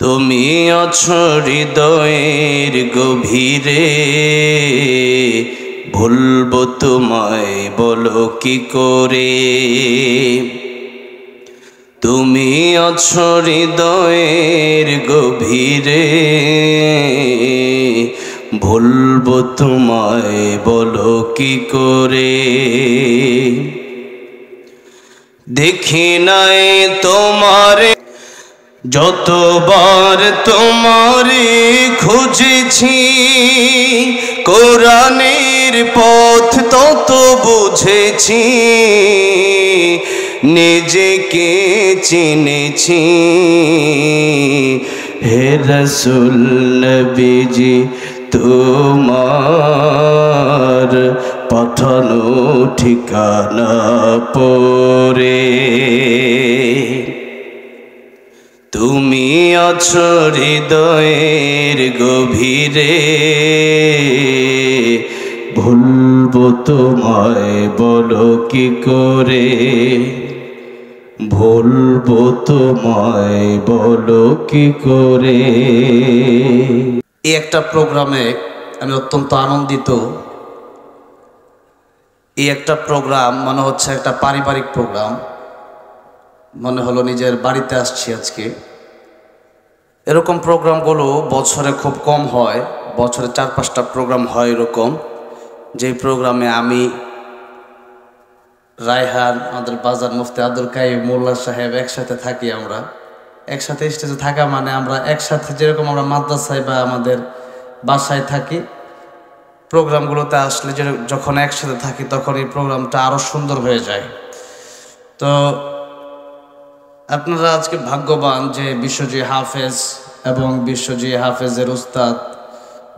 তুমি আছো হৃদয়ের গভীরে, ভুলবো তোমায় বলো কি করে। তুমি আছো হৃদয়ের গভীরে, ভুলবো তোমায় বলো কি করে। দেখি নাই তোমারে, যতবার তোমারে খুঁজেছি, কোরআনের পথ তত বুঝেছি, নিজেকে চিনেছি। হে রাসূল নবীজি তোমার পাঠানো ঠিকানা পড়ে, তুমি আছো হৃদয়ের গভীরে, ভুলবো তোমায় বলো কি করে। ভুলবো তোমায় বলো কি করে। এই একটা প্রোগ্রামে আমি অত্যন্ত আনন্দিত। এই একটা প্রোগ্রাম মনে হচ্ছে একটা পারিবারিক প্রোগ্রাম, মনে হলো নিজের বাড়িতে আসছি আজকে। এরকম প্রোগ্রামগুলো বছরে খুব কম হয়, বছরে 4-5টা প্রোগ্রাম হয় এরকম, যে প্রোগ্রামে আমি, রায়হান, আমাদের বাজার মুফতি আব্দুল কাইয়ুম মোল্লা সাহেব একসাথে থাকি। আমরা একসাথে স্টেজে থাকা মানে আমরা একসাথে যেরকম আমরা মাদ্রাসায় বা আমাদের বাসায় থাকি, প্রোগ্রামগুলোতে আসলে যখন একসাথে থাকি তখন এই প্রোগ্রামটা আরও সুন্দর হয়ে যায়। তো আপনারা আজকে ভাগ্যবান যে বিশ্বজয়ী হাফেজ এবং বিশ্বজয়ী হাফেজের উস্তাদ,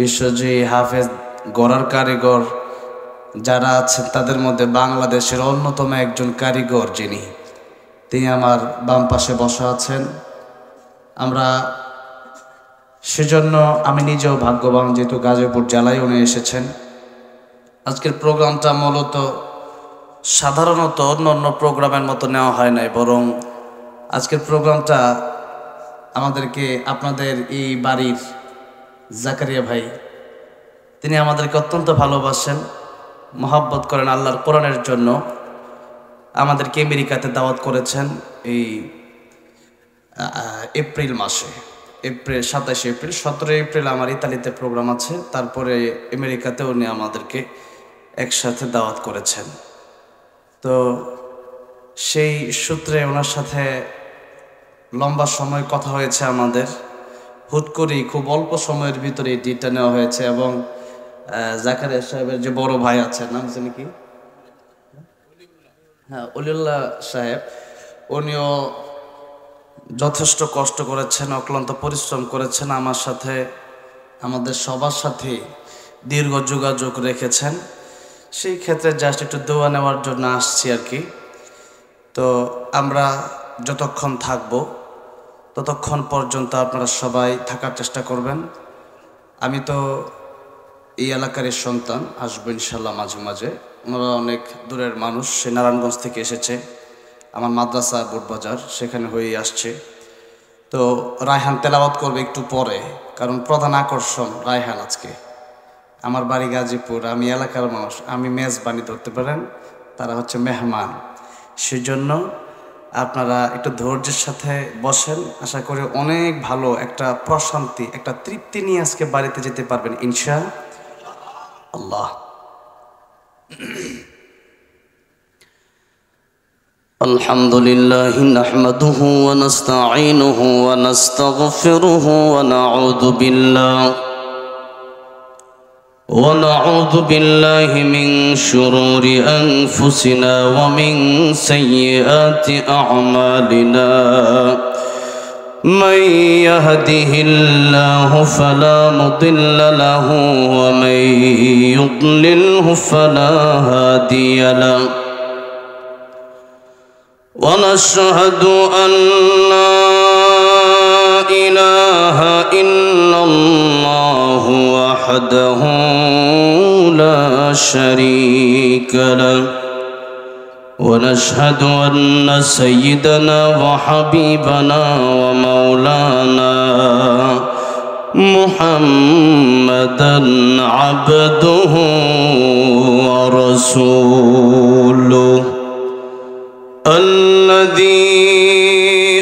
বিশ্বজয়ী হাফেজ গড়ার কারিগর যারা আছেন, তাদের মধ্যে বাংলাদেশের অন্যতম একজন কারিগর যিনি, তিনি আমার বাম পাশে বসা আছেন। আমরা সেজন্য আমি নিজেও ভাগ্যবান, যেহেতু গাজীপুর জেলায় উনি এসেছেন। আজকের প্রোগ্রামটা মূলত সাধারণত অন্য প্রোগ্রামের মতো নেওয়া হয় নাই, বরং আজকের প্রোগ্রামটা আমাদেরকে আপনাদের এই বাড়ির জাকারিয়া ভাই, তিনি আমাদেরকে অত্যন্ত ভালোবাসেন, মহব্বত করেন আল্লাহর কোরআনের জন্য। আমাদেরকে আমেরিকাতে দাওয়াত করেছেন এই এপ্রিল মাসে, 27 এপ্রিল, 17 এপ্রিল আমার ইতালিতে প্রোগ্রাম আছে, তারপরে আমেরিকাতে উনি আমাদেরকে একসাথে দাওয়াত করেছেন। তো সেই সূত্রে ওনার সাথে লম্বা সময় কথা হয়েছে আমাদের। হুট করেই খুব অল্প সময়ের ভিতরে এই ডিটটা নেওয়া হয়েছে। এবং জাকারিয়া সাহেবের যে বড় ভাই আছে, নাম জানি কি, হ্যাঁ, অলিউল্লাহ সাহেব, উনিও যথেষ্ট কষ্ট করেছেন, অক্লান্ত পরিশ্রম করেছেন, আমার সাথে, আমাদের সবার সাথে দীর্ঘ যোগাযোগ রেখেছেন। সেই ক্ষেত্রে জাস্ট একটু দোয়া নেওয়ার জন্য আসছি আর কি। তো আমরা যতক্ষণ থাকব ততক্ষণ পর্যন্ত আপনারা সবাই থাকার চেষ্টা করবেন। আমি তো এই এলাকারই সন্তান, আসবো ইনশাল্লাহ মাঝে মাঝে। ওনারা অনেক দূরের মানুষ, সে নারায়ণগঞ্জ থেকে এসেছে, আমার মাদ্রাসা বোটবাজার সেখানে হয়েই আসছে। তো রায়হান তেলাওয়াত করবে একটু পরে, কারণ প্রধান আকর্ষণ রায়হান আজকে। আমার বাড়ি গাজীপুর, আমি এলাকার মানুষ, আমি মেজবানি ধরতে পারেন, তারা হচ্ছে মেহমান। সেজন্য আপনারা একটু ধৈর্যের সাথে বসেন, আশা করি অনেক ভালো একটা প্রশান্তি, একটা তৃপ্তি নিয়ে আজকে বাড়িতে যেতে পারবেন ইনশাআল্লাহ। আলহামদুলিল্লাহি নাহমাদুহু ওয়া নাস্তাঈনুহু ওয়া নাস্তাগফিরুহু ونعوذ بالله من شرور أنفسنا ومن سيئات أعمالنا. من يهده الله فلا مضل له ومن يضلله فلا هادي له. ونشهد أن لا إله إلا الله وحده لا شريك له. ونشهد أن سيدنا وحبيبنا ومولانا محمدا عبده ورسوله الذي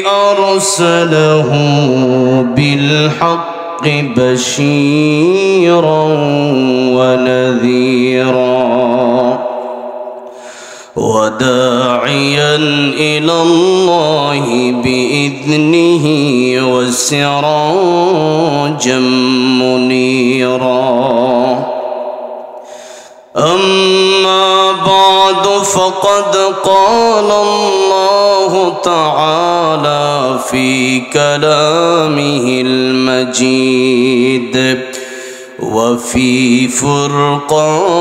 أرسله بالحق بشيرا ونذيرا وداعيا إلى الله بإذنه وسراجا منيرا. أما بعد فقد قال الله تعالى في كلامه المجيد وفي فرقانه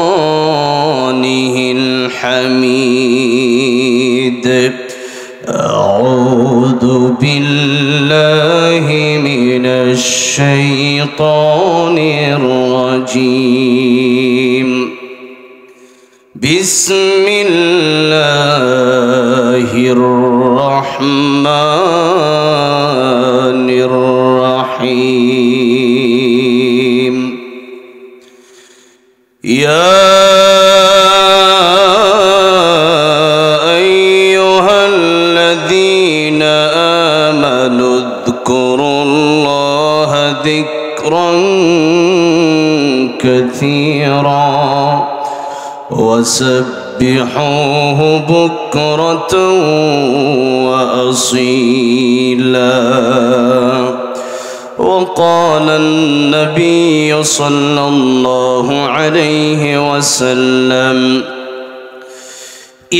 الحميد. أعوذ بالله من الشيطان الرجيم. بسم الله الرحمن الرحيم. يا أيها الذين آمنوا اذكروا الله ذكرا كثيرا وسبحوه بكرة وأصيلا. وقال النبي صلى الله عليه وسلم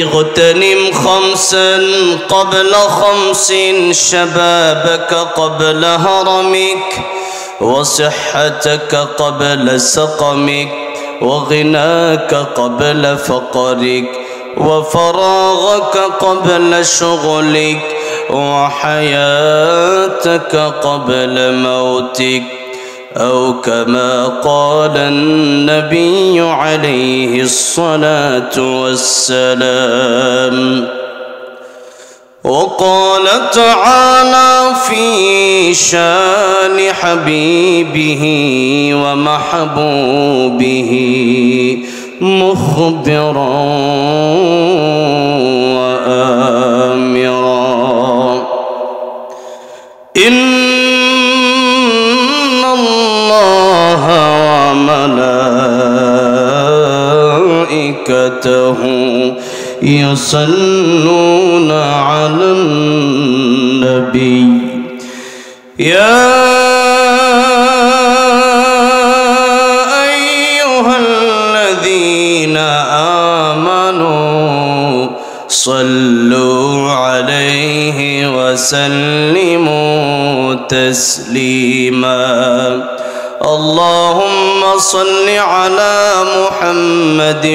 اغتنم خمسا قبل خمس شبابك قبل هرمك وصحتك قبل سقمك وغناك قبل فقرك وفراغك قبل شغلك وحياتك قبل موتك أو كما قال النبي عليه الصلاة والسلام. وقال تعالى في شان حبيبه ومحبوبه مخبرا وآمرا إن الله وملائكته يصلون على النبي يا أيها الذين آمنوا صلوا عليه وسلموا تسليما. اللهم صل على محمد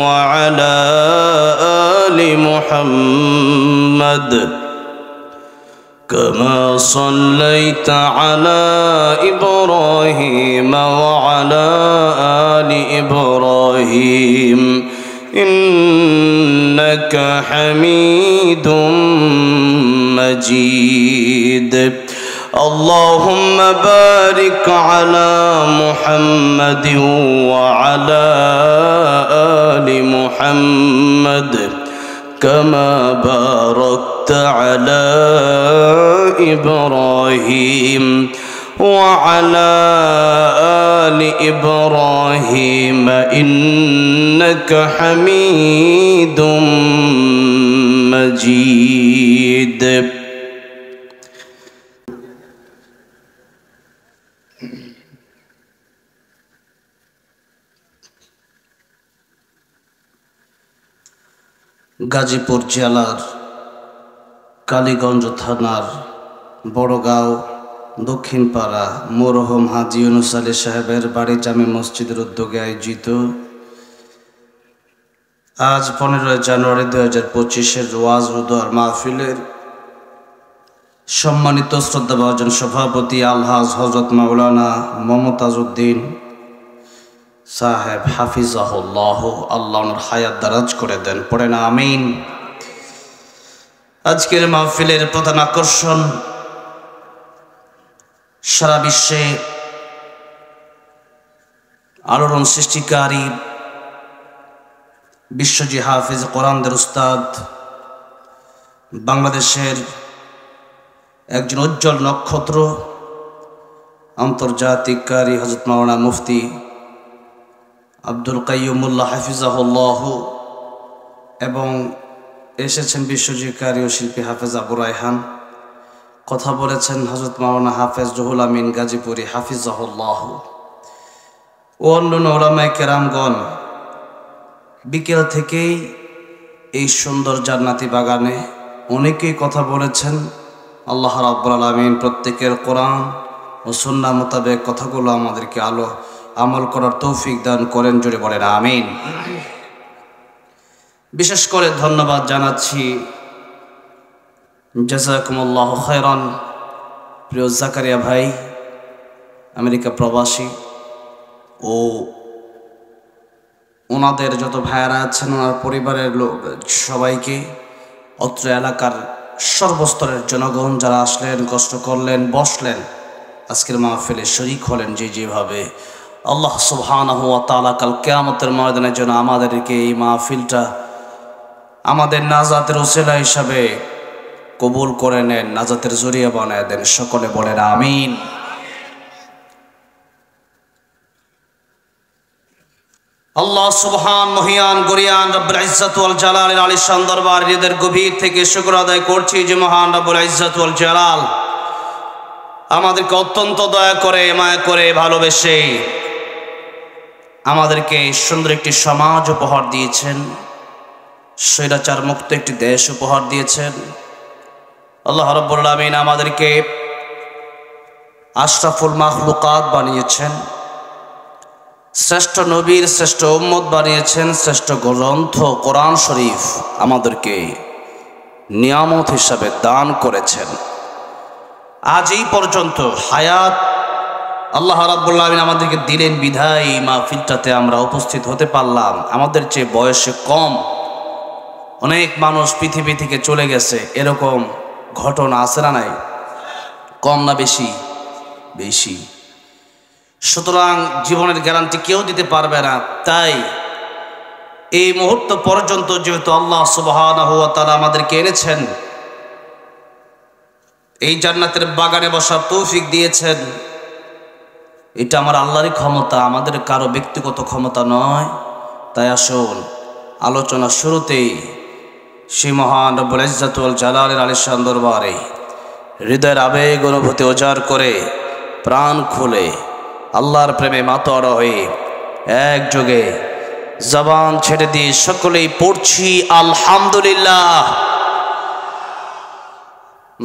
وعلى آل محمد كما صليت على إبراهيم وعلى آل إبراهيم إنك حميد مجيد. اللهم بارك على محمد وعلى آل محمد كما باركت على إبراهيم وعلى آل إبراهيم إنك حميد مجيد. গাজীপুর জেলার কালীগঞ্জ থানার বড়গাঁও দক্ষিণপাড়া মরহুম হাজী ইউনুস আলী সাহেবের বাড়ি জামে মসজিদের উদ্যোগে আয়োজিত আজ 15 জানুয়ারি 2025 ওয়াজ ও দোয়ার মাহফিলের সম্মানিত শ্রদ্ধাভাজন সভাপতি আলহাজ হযরত মাওলানা মমতাজ উদ্দিন সাহেব হাফিজাহুল্লাহ, আল্লাহ ওনার হায়াত দারাজ করে দেন, পড়েন আমিন। আজকের মাহফিলের প্রধান আকর্ষণ সারা বিশ্বে আলোড়ন সৃষ্টিকারী বিশ্বজি হাফিজ কোরআনদের উস্তাদ, বাংলাদেশের একজন উজ্জ্বল নক্ষত্র, আন্তর্জাতিক কারি হযরত মাওলানা মুফতি আব্দুল কাইয়ুমুল্লাহ হাফিজাহুল্লাহ এবং এসেছেন বিশ্বজি কারি ও শিল্পী হাফেজ আবু রায়হান। কথা বলেছেন হযরত মাওলানা হাফেজ রুহুল আমিন গাজীপুরি হাফিজাহুল্লাহ ও অন্যান্য উলামায়ে কেরামগণ। বিকেল থেকেই এই সুন্দর জান্নাতি বাগানে অনেকেই কথা বলেছেন। আল্লাহ রাব্বুল আলামিন প্রত্যেকের কোরআন ও সুন্নাহ মোতাবেক কথাগুলো আমাদেরকে আমল করার তৌফিক দান করেন, জোরে বলেন আমিন। বিশেষ করে ধন্যবাদ জানাচ্ছি জাযাকুমুল্লাহু খায়রান প্রিয় জাকারিয়া ভাই, আমেরিকা প্রবাসী, ও ওনাদের যত ভাইয়ারা আছেন, ওনার পরিবারের লোক সবাইকে, অত্র এলাকার সর্বস্তরের জনগণ যারা আসলেন, কষ্ট করলেন, বসলেন, আজকের মাহফিলে শরীক হলেন, যেভাবে আল্লাহ সুবহানাহু ওয়া তাআলা কাল কিয়ামতের ময়দানের জন্য আমাদেরকে এই মাহফিলটা আমাদের নাজাতের ওসিলা হিসাবে কবুল করে নেন, নাজাতের জরিয়া বানায় দেন। সকলে বলেন আমিন। আল্লাহ সুবহান মহিয়ান গরিয়ান রব্বুল ইজ্জত ওয়াল জালালের আলিশান দরবার হৃদয়ের গভীর থেকে শুকর আদায় করছি যে মহান রব্বুল ইজ্জত ওয়াল জালাল আমাদেরকে অত্যন্ত দয়া করে, মায়া করে, ভালোবেসে আমাদেরকে সুন্দর একটি সমাজ উপহার দিয়েছেন, স্বৈরাচার মুক্ত একটি দেশ উপহার দিয়েছেন। আল্লাহ রাব্বুল আলামিন আমাদেরকে আশরাফুল মাখলুকাত বানিয়েছেন, শ্রেষ্ঠ নবীর শ্রেষ্ঠ উম্মত বানিয়েছেন, শ্রেষ্ঠ গ্রন্থ কোরআন শরীফ আমাদেরকে নিয়ামত হিসাবে দান করেছেন। আজ এই পর্যন্ত হায়াত আল্লাহ রাব্বুল আলামিন আমাদেরকে দিলেন বিধায় মাহফিলটাতে আমরা উপস্থিত হতে পারলাম। আমাদের চেয়ে বয়সে কম অনেক মানুষ পৃথিবী থেকে চলে গেছে, এরকম ঘটনা আছে না নাই? কম না বেশি? বেশি। সুতরাং জীবনের গ্যারান্টি কেউ দিতে পারবে না। তাই এই মুহূর্ত পর্যন্ত যেহেতু আল্লাহ সুবহানাহু ওয়া তাআলা আমাদেরকে এনেছেন, এই জান্নাতের বাগানে বসার তৌফিক দিয়েছেন, এটা আমার আল্লাহরই ক্ষমতা, আমাদের কারো ব্যক্তিগত ক্ষমতা নয়। তাই আসুন আলোচনা শুরুতেই সেই মহান রব্বুল ইজ্জত ওয়াল জালালের আলিশান দরবারে হৃদয়ের আবেগ অনুভূতি উজাড় করে প্রাণ খুলে আল্লাহর প্রেমে মাতোয়ারা হয়ে একযোগে জবান ছেড়ে দিয়ে সকলেই পড়ছি আলহামদুলিল্লাহ।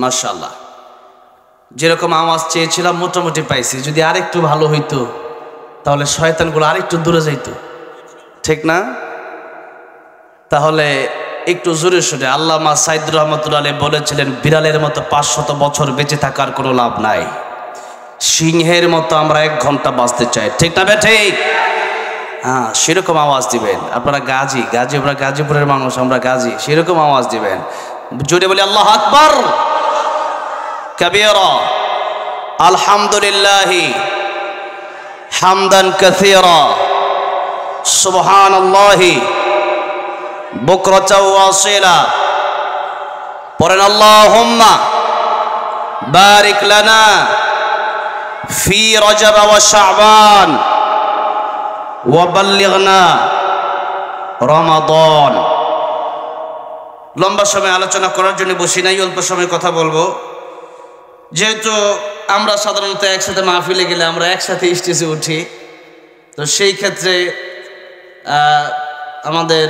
মাশাআল্লাহ, যেরকম আওয়াজ চেয়েছিলাম মোটামুটি পাইছি। যদি আরেকটু ভালো হইতো তাহলে শয়তানগুলো আরেকটু দূরে যাইতো, ঠিক না? তাহলে একটু জোরে শুনে আল্লামা সাইদুর রহমতুল্লাহ আলাইহি বলেছিলেন, বিড়ালের মতো 500 বছর বেঁচে থাকার কোনো লাভ নাই, সিংহের মতো আমরা 1 ঘন্টা বাঁচতে চাই, ঠিক না? ঠিক। হ্যাঁ, সেরকম আওয়াজ দিবেন। আপনারা গাজী, আমরা গাজীপুরের মানুষ, আমরা গাজী, সেরকম আওয়াজ দিবেন। জোরে বলি আল্লাহু আকবার কাবীরা, আলহামদুলিল্লাহি হামদান কাসীরা, সুবহানাল্লাহি বুকরাতাও ওয়াসিলা। পড়েন আল্লাহুম্মা বারিক লানা ফি রজব ওয়া শাবান ওয়া বাল্লিগনা রমাদান। লম্বা সময় আলোচনা করার জন্য বসি নাই, অল্প সময় কথা বলবো। যেহেতু আমরা সাধারণত একসাথে মাহফিলে গেলে আমরা একসাথে স্টেজে উঠি, তো সেই ক্ষেত্রে আমাদের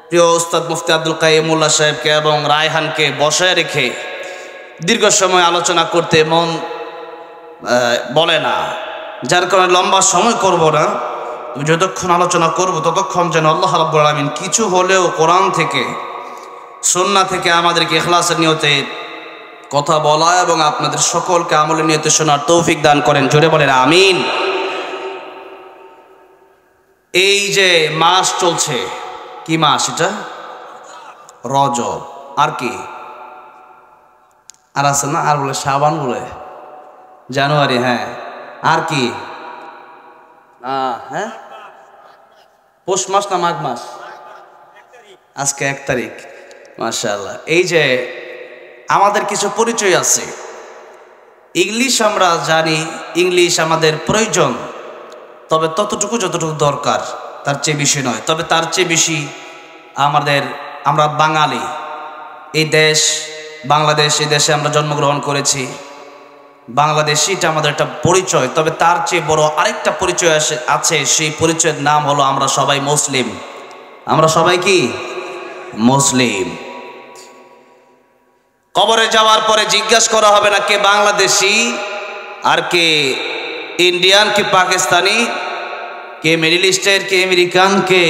প্রিয় উস্তাদ মুফতি আব্দুল কাইয়ুমুল্লাহ সাহেবকে এবং রায়হানকে বসায় রেখে দীর্ঘ সময় আলোচনা করতে মন বলে না, যার কারণে লম্বা সময় করব না। যতক্ষণ আলোচনা করব ততক্ষণ যেন আল্লাহ রাব্বুল আলামিন কিছু হলেও কোরআন থেকে সুন্নাহ থেকে আমাদেরকে ইখলাসের নিয়তে কথা বলা এবং আপনাদের সকলকে আমলের নিয়তে শোনার তৌফিক দান করেন, জোরে বলেন আমিন। এই যে মাস চলছে, কি মাস এটা? রজব। আর কি আর আছে না? আর বলে শাবান, বলে জানুয়ারি, হ্যাঁ। আর কি? হ্যাঁ, পৌষ মাস না মাঘ মাস? আজকে 1 তারিখ। মাশাআল্লাহ। এই যে আমাদের কিছু পরিচয় আছে। ইংলিশ আমরা জানি, ইংলিশ আমাদের প্রয়োজন, তবে ততটুকু যতটুকু দরকার, তার চেয়ে বেশি নয়। তবে তার চেয়ে বেশি আমরা বাঙালি, এই দেশ বাংলাদেশ, এই দেশে আমরা জন্মগ্রহণ করেছি, বাংলাদেশি, এটা আমাদের একটা পরিচয়। তবে তার চেয়ে বড় আরেকটা পরিচয় আছে, সেই পরিচয়ের নাম হলো আমরা সবাই মুসলিম। আমরা সবাই কি মুসলিম। কবরে যাওয়ার পরে জিজ্ঞাসা করা হবে না কে বাংলাদেশি, আর কে ইন্ডিয়ান, কে পাকিস্তানি, কে মিডল ইস্টের, কে আমেরিকান, কে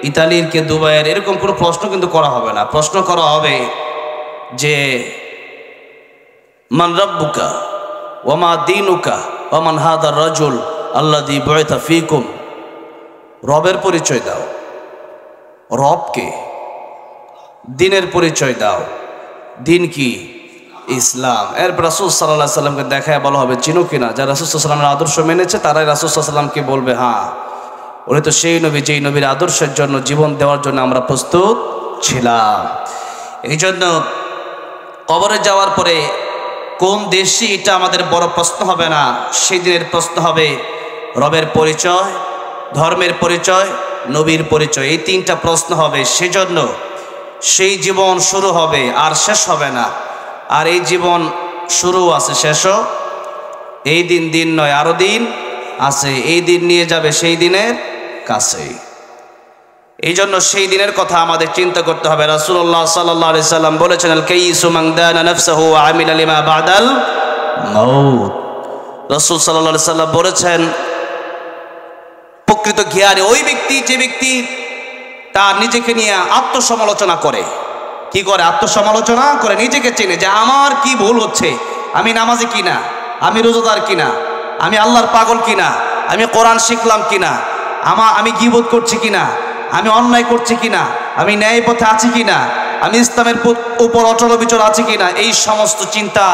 ইতালির, কে দুবাইয়ের, এরকম কোনো প্রশ্ন কিন্তু করা হবে না। প্রশ্ন করা হবে যে মান রব্বুকা ওয়া মা দীনুকা ওয়া মান হাদার রাজুল আল্লাযী বুইতা ফীকুম। রবের পরিচয় দাও, রবকে। দিনের পরিচয় দাও, দিন কি? ইসলাম। এরপর রাসূল সাল্লাল্লাহু আলাইহি সাল্লামকে দেখায় বলা হবে চিনো কিনা? যারা রাসূল সাল্লাল্লাহু আলাইহি সাল্লামের আদর্শ মেনেছে তারাই রাসূল সাল্লাল্লাহু আলাইহি সাল্লামকে বলবে হ্যাঁ, উনি তো সেই নবী যেই নবীর আদর্শের জন্য জীবন দেওয়ার জন্য আমরা প্রস্তুত ছিলাম। এই জন্য কবরে যাওয়ার পরে কোন দেশি, এটা আমাদের বড় প্রশ্ন হবে না। সেই দিনের প্রশ্ন হবে রবের পরিচয়, ধর্মের পরিচয়, নবীর পরিচয়। এই 3টা প্রশ্ন হবে। সেজন্য সেই জীবন শুরু হবে আর শেষ হবে না। আর এই জীবন শুরু আছে, শেষও এই দিন নয়, আরো দিন আছে। এই দিন নিয়ে যাবে সেই দিনের কাছে। এই জন্য সেই দিনের কথা আমাদের চিন্তা করতে হবে। রাসূলুল্লাহ সাল্লাল্লাহু আলাইহি সাল্লাম বলেছেন আল কাইয়িসু মান দানা নাফসাহু ওয়া আমিলা লিমা বাদাল মাউত। রাসূল সাল্লাল্লাহু আলাইহি সাল্লাম বলেছেন প্রকৃত জ্ঞানী ওই ব্যক্তি যে ব্যক্তি তার নিজেকে নিয়ে আত্মসমালোচনা করে। কি করে? আত্মসমালোচনা করে, নিজেকে চেনে যে আমার কি ভুল হচ্ছে, আমি নামাজি কিনা, আমি রোজাদার কিনা, আমি আল্লাহর পাগল কিনা, আমি কোরআন শিখলাম কিনা, আমি গীবত করছি কিনা, আমি অন্যায় করছি কিনা, আমি ন্যায় পথে আছি কিনা, আমি ইসলামের উপর অটল বিচল আছি কিনা। এই সমস্ত চিন্তা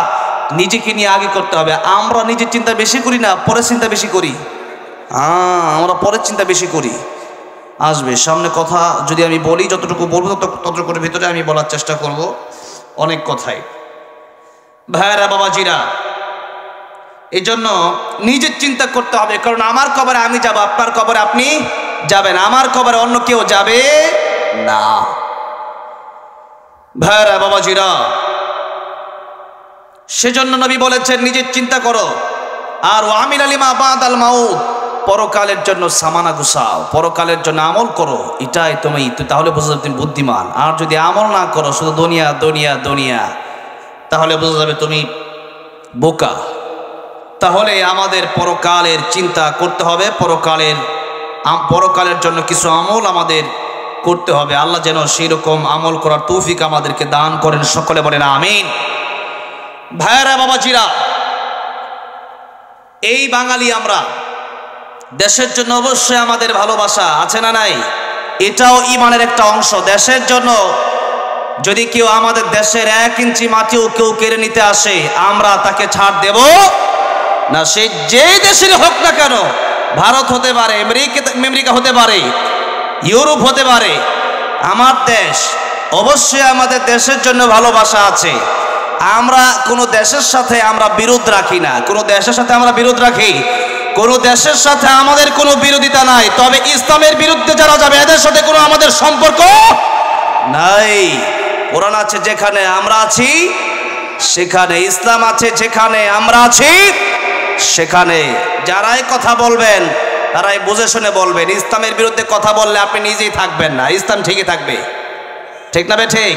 নিজেকে নিয়ে আগে করতে হবে। আমরা নিজের চিন্তা বেশি করি না, পরের চিন্তা বেশি করি। আমরা পরের চিন্তা বেশি করি। আসবে সামনে কথা যদি আমি বলি, যতটুকু বলবো ততটুকুর ভিতরে আমি বলার চেষ্টা করব। অনেক কথাই ভাইরা বাবাজিরা, এই জন্য নিজের চিন্তা করতে হবে। কারণ আমার কবরে আমি যাব, আপনার কবরে আপনি যাবেন, আমার কবরে অন্য কেউ যাবে না। ভাইরা বাবাজিরা, সেজন্য নবী বলেছেন নিজের চিন্তা করো। আর ওয়ামিল লিমা বাদাল মাউত, পরকালের জন্য সামানা গুছাও, পরকালের জন্য আমল করো। এটাই তুমি, তাহলে বোঝা যাবে তুমি বুদ্ধিমান। আর যদি আমল না করো, শুধু দুনিয়া দুনিয়া দুনিয়া, তাহলে বোঝা যাবে তুমি বোকা। তাহলে আমাদের পরকালের চিন্তা করতে হবে, পরকালের জন্য কিছু আমল আমাদের করতে হবে। আল্লাহ যেন সেই রকম আমল করার তৌফিক আমাদেরকে দান করেন। সকলে বলেন আমিন। ভাইরা বাবাজিরা, এই বাঙালি আমরা, দেশের জন্য অবশ্যই আমাদের ভালোবাসা আছে না নাই? এটাও ঈমানের একটা অংশ। দেশের জন্য যদি কেউ আমাদের দেশের 1 ইঞ্চি মাটিও কেউ কেড়ে নিতে আসে, আমরা তাকে ছাড় দেব না। সে যেই দেশের হোক না কেন, ভারত হতে পারে, আমেরিকা হতে পারে, ইউরোপ হতে পারে, আমার দেশ, অবশ্যই আমাদের দেশের জন্য ভালোবাসা আছে। আমরা কোনো দেশের সাথে আমরা বিরোধ রাখি না। কোনো দেশের সাথে আমরা বিরোধ রাখি, কোনো দেশের সাথে আমাদের কোনো বিরোধিতা নাই। তবে ইসলামের বিরুদ্ধে যারা যাবে, এদের সাথে কোনো আমাদের সম্পর্ক নাই। কোরআন আছে যেখানে আমরা আছি সেখানে, ইসলাম আছে যেখানে আমরা আছি সেখানে। যারাই কথা বলবেন তারাই বুঝে শুনে বলবেন। ইসলামের বিরুদ্ধে কথা বললে আপনি নিজেই থাকবেন না, ইসলাম ঠিকই থাকবে। ঠিক না বে ঠিক?